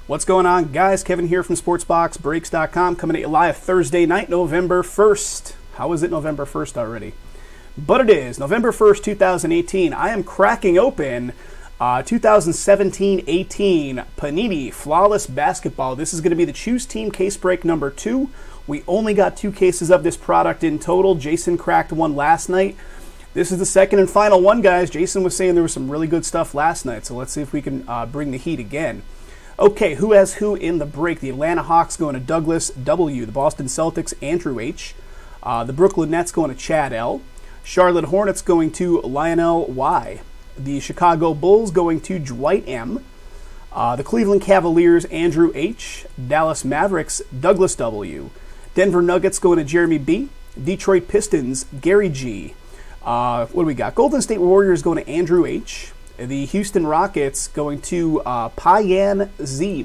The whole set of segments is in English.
What's going on, guys? Kevin here from SportsBoxBreaks.com, coming at you live Thursday night, November 1st. How is it November 1st already? But it is November 1st, 2018. I am cracking open 2017-18 Panini Flawless Basketball. This is going to be the Choose Team case break number 2. We only got 2 cases of this product in total. Jason cracked one last night. This is the second and final one, guys. Jason was saying there was some really good stuff last night, so let's see if we can bring the heat again. Okay, who has who in the break? The Atlanta Hawks going to Douglas W. The Boston Celtics, Andrew H. The Brooklyn Nets going to Chad L. Charlotte Hornets going to Lionel Y. The Chicago Bulls going to Dwight M. The Cleveland Cavaliers, Andrew H. Dallas Mavericks, Douglas W. Denver Nuggets going to Jeremy B. Detroit Pistons, Gary G. What do we got? Golden State Warriors going to Andrew H. The Houston Rockets going to Payan Z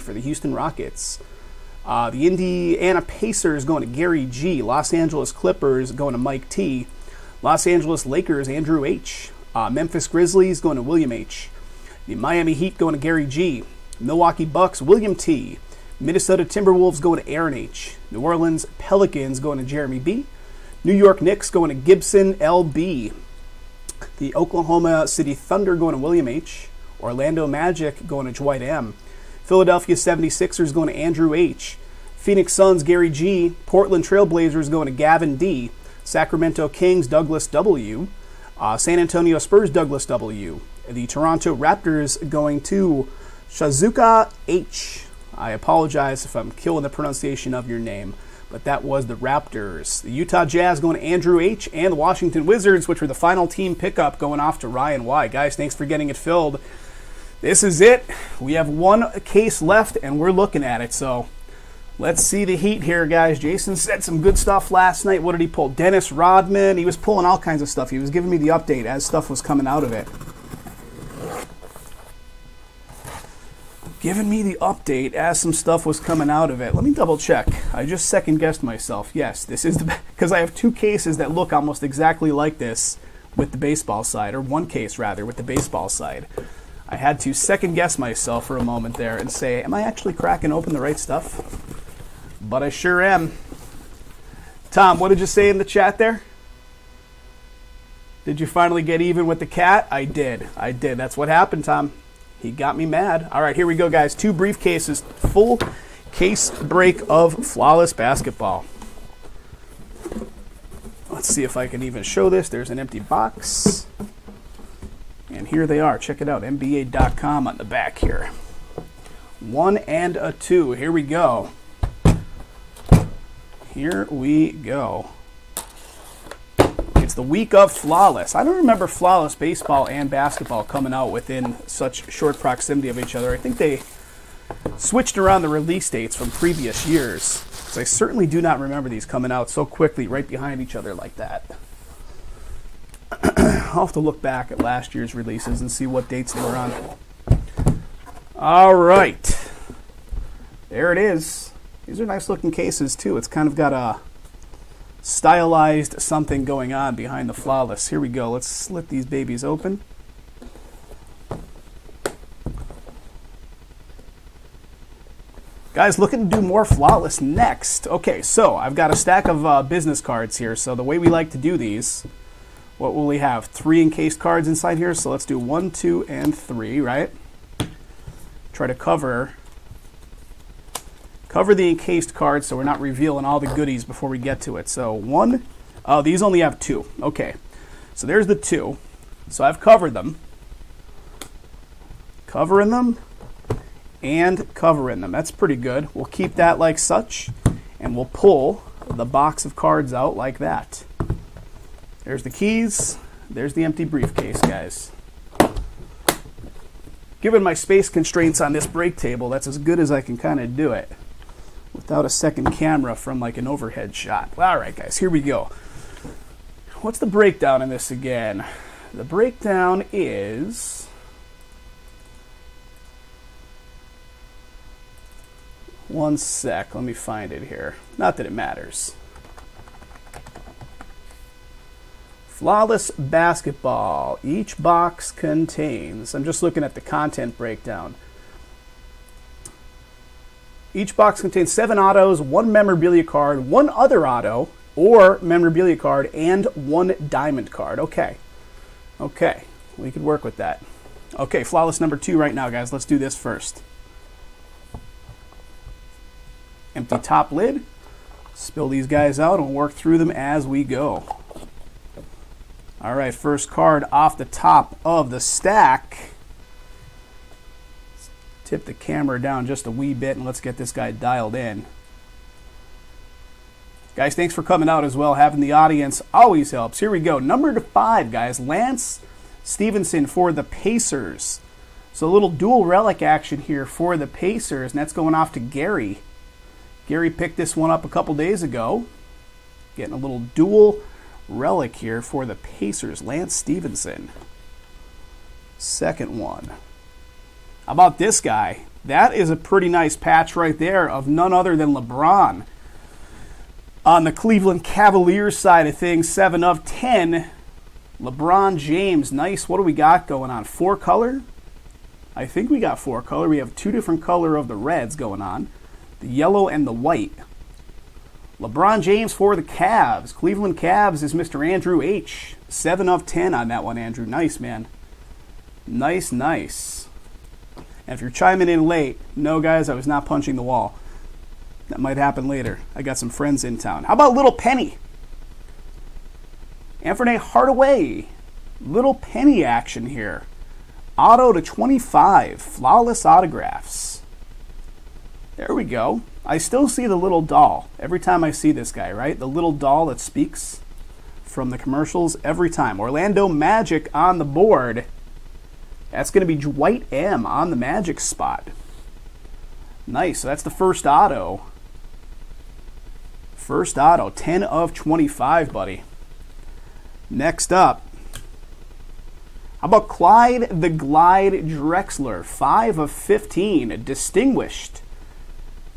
for the Houston Rockets. The Indiana Pacers going to Gary G. Los Angeles Clippers going to Mike T. Los Angeles Lakers, Andrew H. Memphis Grizzlies going to William H. The Miami Heat going to Gary G. Milwaukee Bucks, William T. Minnesota Timberwolves going to Aaron H. New Orleans Pelicans going to Jeremy B. New York Knicks going to Gibson LB. The Oklahoma City Thunder going to William H. Orlando Magic going to Dwight M. Philadelphia 76ers going to Andrew H. Phoenix Suns, Gary G. Portland Trailblazers going to Gavin D. Sacramento Kings, Douglas W. San Antonio Spurs, Douglas W. The Toronto Raptors going to Shizuka H. I apologize if I'm killing the pronunciation of your name, but that was the Raptors. The Utah Jazz going to Andrew H. And the Washington Wizards, which were the final team pickup, going off to Ryan Y. Guys, thanks for getting it filled. This is it. We have one case left, and we're looking at it. So let's see the heat here, guys. Jason said some good stuff last night. What did he pull? Dennis Rodman. He was pulling all kinds of stuff. He was giving me the update as stuff was coming out of it. Giving me the update as some stuff was coming out of it. Let me double check. I just second guessed myself. Yes, this is the, because I have 2 cases that look almost exactly like this with the baseball side, or 1 case rather with the baseball side. I had to second guess myself for a moment there and say, am I actually cracking open the right stuff? But I sure am. Tom, what did you say in the chat there? Did you finally get even with the cat? I did. That's what happened, Tom. He got me mad. All right, here we go, guys. 2 briefcases, full case break of Flawless Basketball. Let's see if I can even show this. There's an empty box. And here they are. Check it out, NBA.com on the back here. 1 and a 2. Here we go. Here we go. It's the week of Flawless. I don't remember Flawless baseball and basketball coming out within such short proximity of each other. I think they switched around the release dates from previous years, because I certainly do not remember these coming out so quickly right behind each other like that. I'll have to look back at last year's releases and see what dates they were on. All right. There it is. These are nice looking cases too. It's kind of got a stylized something going on behind the Flawless. Here we go. Let's slit these babies open. Guys, looking to do more Flawless next. Okay, so I've got a stack of business cards here. So the way we like to do these, what will we have? 3 encased cards inside here. So let's do 1, 2, and 3, right? Try to cover the encased cards so we're not revealing all the goodies before we get to it. So 1, oh, these only have 2. Okay, so there's the 2. So I've covered them. Covering them and covering them. That's pretty good. We'll keep that like such, and we'll pull the box of cards out like that. There's the keys. There's the empty briefcase, guys. Given my space constraints on this break table, that's as good as I can kind of do it without a second camera from like an overhead shot. All right, guys, here we go. What's the breakdown in this again? The breakdown is one sec. Let me find it here. Not that it matters. Flawless Basketball. Each box contains, I'm just looking at the content breakdown, Each box contains 7 autos, 1 memorabilia card, 1 other auto, or memorabilia card, and 1 diamond card. Okay. Okay. We could work with that. Okay, flawless number 2 right now, guys. Let's do this first. Empty top lid. Spill these guys out and work through them as we go. All right, first card off the top of the stack. Let's tip the camera down just a wee bit and let's get this guy dialed in. Guys, thanks for coming out as well. Having the audience always helps. Here we go. Number 5, guys. Lance Stevenson for the Pacers. So a little dual relic action here for the Pacers, and that's going off to Gary. Gary picked this one up a couple days ago. Getting a little dual relic here for the Pacers. Lance Stevenson. Second one. How about this guy? That is a pretty nice patch right there of none other than LeBron. On the Cleveland Cavaliers side of things, 7 of 10. LeBron James, nice. What do we got going on? 4 color? I think we got 4 color. We have 2 different color of the reds going on. The yellow and the white. LeBron James for the Cavs. Cleveland Cavs is Mr. Andrew H. 7 of 10 on that one, Andrew. Nice, man. Nice, nice. And if you're chiming in late, no, guys, I was not punching the wall. That might happen later. I got some friends in town. How about Little Penny? Anthony Hardaway. Little Penny action here. Auto to 25. Flawless autographs. There we go. I still see the little doll every time I see this guy, right? The little doll that speaks from the commercials every time. Orlando Magic on the board. That's going to be Dwight M on the Magic spot. Nice. So that's the first auto. First auto. 10 of 25, buddy. Next up, how about Clyde the Glide Drexler, 5 of 15, distinguished.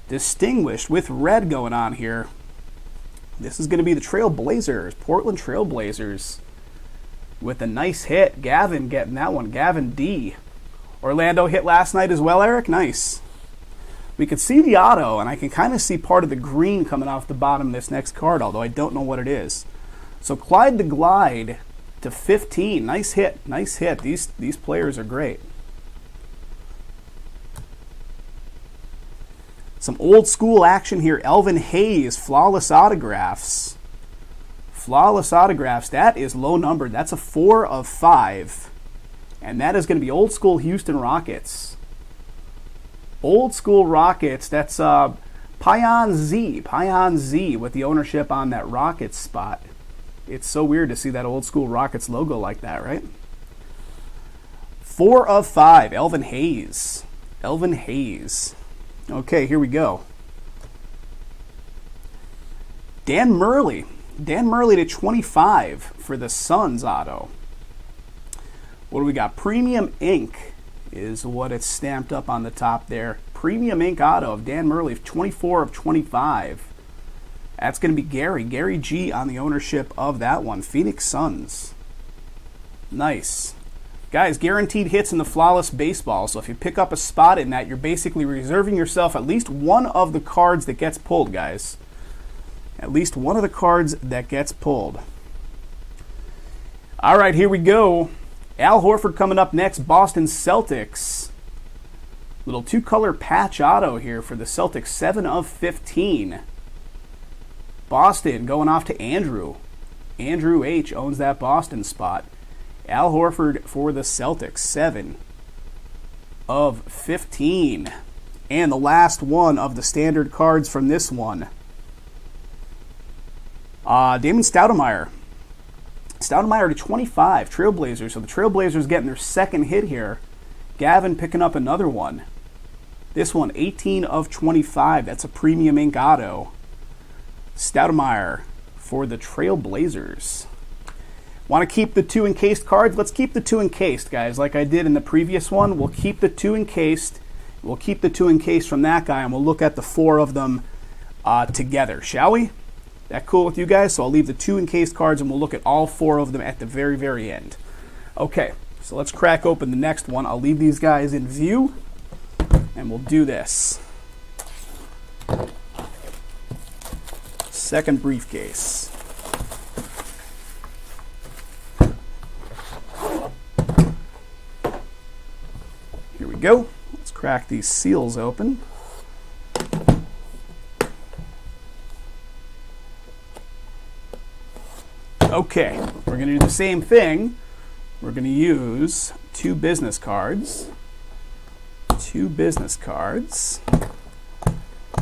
Distinguished with red going on here. This is going to be the Trailblazers, Portland Trailblazers, with a nice hit. Gavin getting that one, Gavin D. Orlando hit last night as well, Eric, nice. We could see the auto, and I can kind of see part of the green coming off the bottom of this next card, although I don't know what it is. So Clyde the Glide to 15. Nice hit. Nice hit. These players are great. Some old school action here. Elvin Hayes, flawless autographs. Flawless autographs. That is low numbered. That's a 4 of 5. And that is going to be old school Houston Rockets. Old school Rockets. That's Pion Z with the ownership on that Rockets spot. It's so weird to see that old school Rockets logo like that, right? 4 of 5, Elvin Hayes. Elvin Hayes. Okay, here we go. Dan Murley. Dan Murley to 25 for the Suns auto. What do we got? Premium Ink is what it's stamped up on the top there. Premium Ink auto of Dan Murley, 24 of 25. That's going to be Gary G on the ownership of that one. Phoenix Suns. Nice. Guys, guaranteed hits in the flawless baseball. So if you pick up a spot in that, you're basically reserving yourself at least one of the cards that gets pulled, guys. At least one of the cards that gets pulled. All right, here we go. Al Horford coming up next. Boston Celtics. Little 2-color patch auto here for the Celtics. 7 of 15. Boston going off to Andrew. Andrew H owns that Boston spot. Al Horford for the Celtics, 7 of 15. And the last one of the standard cards from this one. Damon Stoudemire. Stoudemire to 25, Trailblazers. So the Trailblazers getting their second hit here. Gavin picking up another one. This one, 18 of 25. That's a premium ink auto. Stoudemire for the Trailblazers. Want to keep the 2 encased cards? Let's keep the 2 encased, guys, like I did in the previous one. We'll keep the 2 encased. We'll keep the 2 encased from that guy, and we'll look at the 4 of them together, shall we? That cool with you guys? So I'll leave the 2 encased cards, and we'll look at all 4 of them at the very, very end. Okay, so let's crack open the next one. I'll leave these guys in view, and we'll do this. second briefcase. Here we go. Let's crack these seals open. Okay, we're going to do the same thing. We're going to use two business cards. Two business cards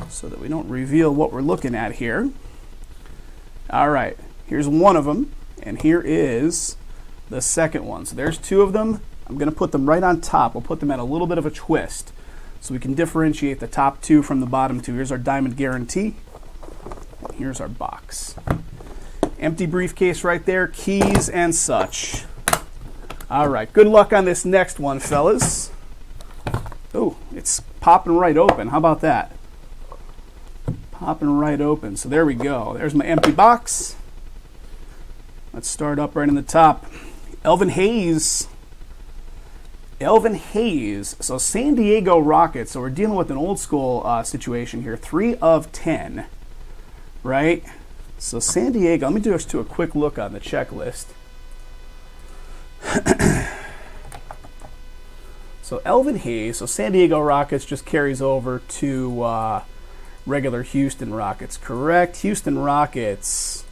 so that we don't reveal what we're looking at here. All right, here's one of them, and here is the second one. So there's two of them. I'm going to put them right on top. We'll put them at a little bit of a twist so we can differentiate the top two from the bottom two. Here's our diamond guarantee. Here's our box. Empty briefcase right there, keys and such. All right, good luck on this next one, fellas. Oh, it's popping right open. How about that? Popping right open. So there we go. There's my empty box. Let's start up right in the top. Elvin Hayes. Elvin Hayes. So San Diego Rockets. So we're dealing with an old school situation here. 3 of 10. Right? So San Diego. Let me do a quick look on the checklist. So Elvin Hayes, so San Diego Rockets just carries over to regular Houston Rockets, correct? Houston Rockets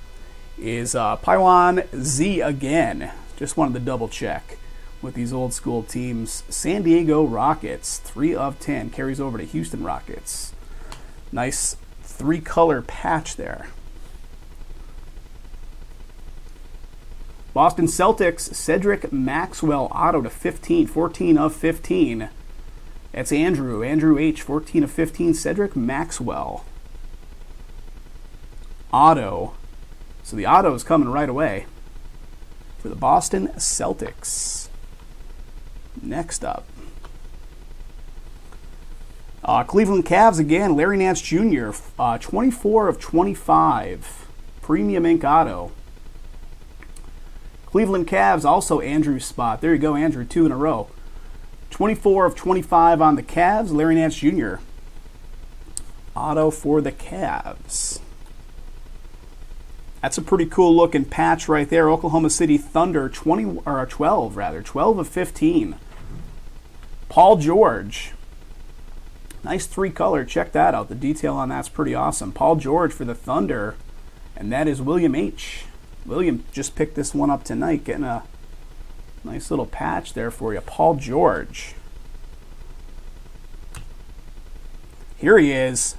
is Paiwan Z again. Just wanted to double check with these old school teams. San Diego Rockets, 3 of 10, carries over to Houston Rockets. Nice 3-color patch there. Boston Celtics, Cedric Maxwell auto to 15, 14 of 15. That's Andrew H, 14 of 15. Cedric Maxwell auto. So the auto is coming right away for the Boston Celtics. Next up, Cleveland Cavs again, Larry Nance Jr., 24 of 25. Premium ink auto. Cleveland Cavs, also Andrew's spot. There you go, Andrew, 2 in a row. 24 of 25 on the Cavs. Larry Nance Jr. Auto for the Cavs. That's a pretty cool looking patch right there. Oklahoma City Thunder, 12 of 15. Paul George. Nice 3-color. Check that out. The detail on that's pretty awesome. Paul George for the Thunder. And that is William H. William just picked this one up tonight, getting a nice little patch there for you. Paul George. Here he is.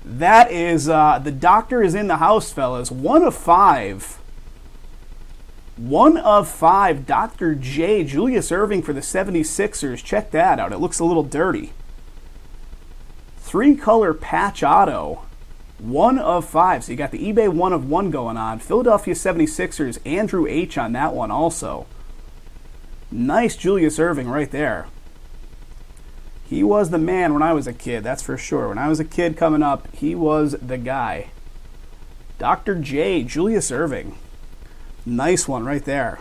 That is, the doctor is in the house, fellas. 1 of 5. 1 of 5. Dr. J. Julius Erving for the 76ers. Check that out. It looks a little dirty. 3-color patch auto. 1 of 5. So you got the eBay 1 of 1 going on. Philadelphia 76ers, Andrew H on that one also. Nice Julius Erving right there. He was the man when I was a kid, that's for sure. When I was a kid coming up, he was the guy. Dr. J, Julius Erving. Nice one right there.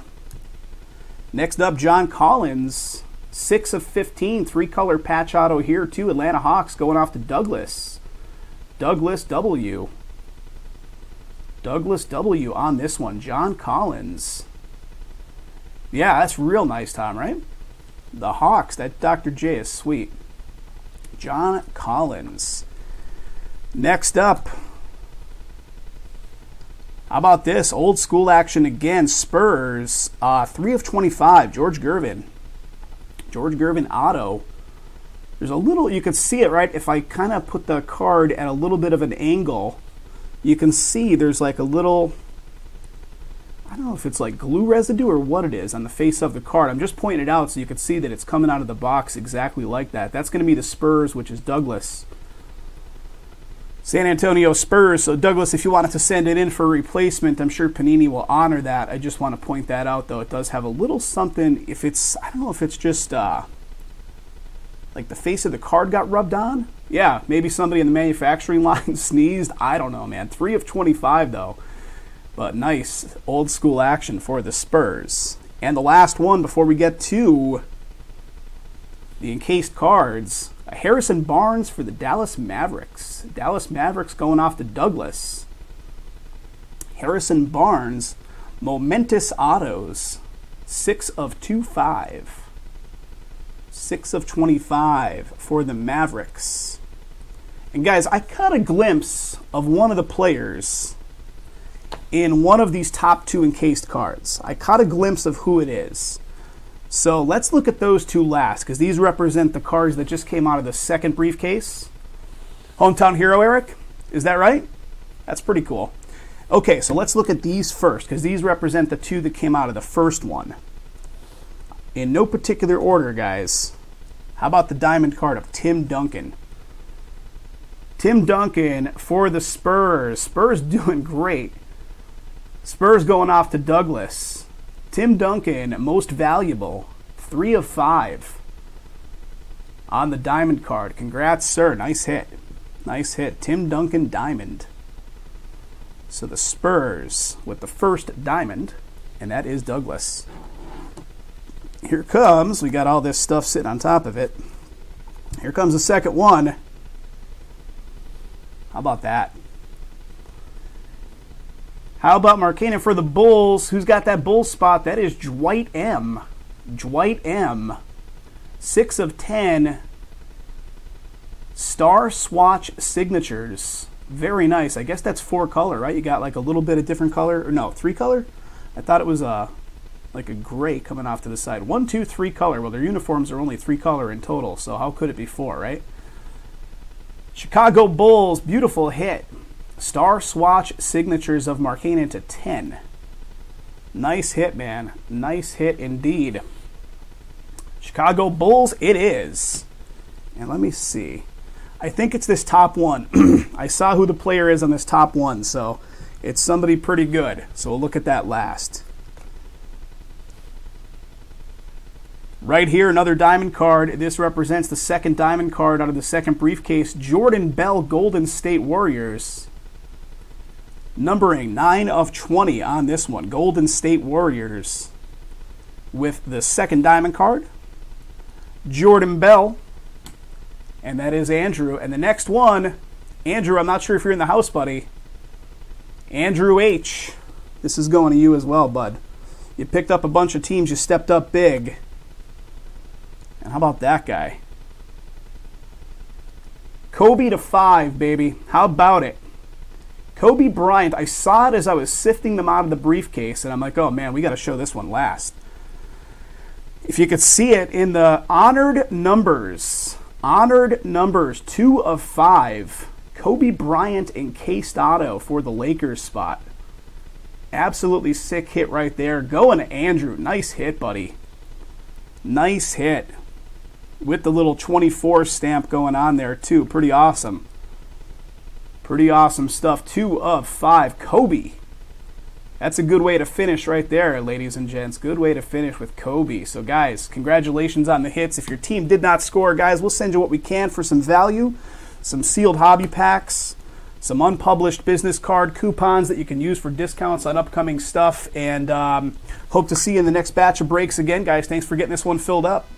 Next up, John Collins. 6 of 15. 3-color patch auto here too. Atlanta Hawks going off to Douglas. Douglas W. Douglas W on this one. John Collins. Yeah, that's real nice, Tom, right? The Hawks, that Dr. J is sweet. John Collins. Next up, how about this? Old school action again. Spurs, 3 of 25. George Gervin. George Gervin auto. There's a little, you can see it, right? If I kind of put the card at a little bit of an angle, you can see there's like a little, I don't know if it's like glue residue or what it is on the face of the card. I'm just pointing it out so you can see that it's coming out of the box exactly like that. That's going to be the Spurs, which is Douglas. San Antonio Spurs. So Douglas, if you wanted to send it in for a replacement, I'm sure Panini will honor that. I just want to point that out, though. It does have a little something. If it's, I don't know if it's just like the face of the card got rubbed on. Yeah, maybe somebody in the manufacturing line sneezed. I don't know, man. 3 of 25, though. But nice old school action for the Spurs. And the last one before we get to the encased cards. Harrison Barnes for the Dallas Mavericks. Dallas Mavericks going off to Douglas. Harrison Barnes, momentous autos, 6 of 25. 6 of 25 for the Mavericks. And guys, I caught a glimpse of one of the players in one of these top 2 encased cards. I caught a glimpse of who it is. So let's look at those 2 last, because these represent the cards that just came out of the second briefcase. Hometown Hero, Eric? Is that right? That's pretty cool. Okay, so let's look at these first, because these represent the 2 that came out of the first one. In no particular order, guys. How about the diamond card of Tim Duncan? Tim Duncan for the Spurs. Spurs doing great. Spurs going off to Douglas. Tim Duncan, most valuable, 3 of 5 on the diamond card. Congrats, sir. Nice hit. Nice hit. Tim Duncan diamond. So the Spurs with the first diamond, and that is Douglas. Here comes, we got all this stuff sitting on top of it. Here comes the second one. How about that? How about Markkanen for the Bulls? Who's got that Bulls spot? That is Dwight M. Dwight M. 6 of 10. Star Swatch signatures. Very nice. I guess that's 4 color, right? You got like a little bit of different color. Or no, 3 color? I thought it was like a gray coming off to the side. 1, 2, 3 color. Well, their uniforms are only 3 color in total, so how could it be 4, right? Chicago Bulls, beautiful hit. Star Swatch signatures of Markkanen to 10. Nice hit, man. Nice hit indeed. Chicago Bulls, it is. And let me see. I think it's this top one. I saw who the player is on this top one, so it's somebody pretty good. So we'll look at that last. Right here, another diamond card. This represents the second diamond card out of the second briefcase. Jordan Bell, Golden State Warriors. Numbering 9 of 20 on this one. Golden State Warriors with the second diamond card. Jordan Bell. And that is Andrew. And the next one, Andrew, I'm not sure if you're in the house, buddy. Andrew H. This is going to you as well, bud. You picked up a bunch of teams. You stepped up big. And how about that guy? Kobe to 5, baby. How about it? Kobe Bryant. I saw it as I was sifting them out of the briefcase, and I'm like, oh, man, we got to show this one last. If you could see it in the honored numbers. Honored numbers, 2 of 5. Kobe Bryant encased auto for the Lakers spot. Absolutely sick hit right there. Going to Andrew. Nice hit, buddy. Nice hit. With the little 24 stamp going on there, too. Pretty awesome. Pretty awesome stuff. 2 of 5. Kobe. That's a good way to finish right there, ladies and gents. Good way to finish with Kobe. So, guys, congratulations on the hits. If your team did not score, guys, we'll send you what we can for some value, some sealed hobby packs, some unpublished business card coupons that you can use for discounts on upcoming stuff, and hope to see you in the next batch of breaks again. Guys, thanks for getting this one filled up.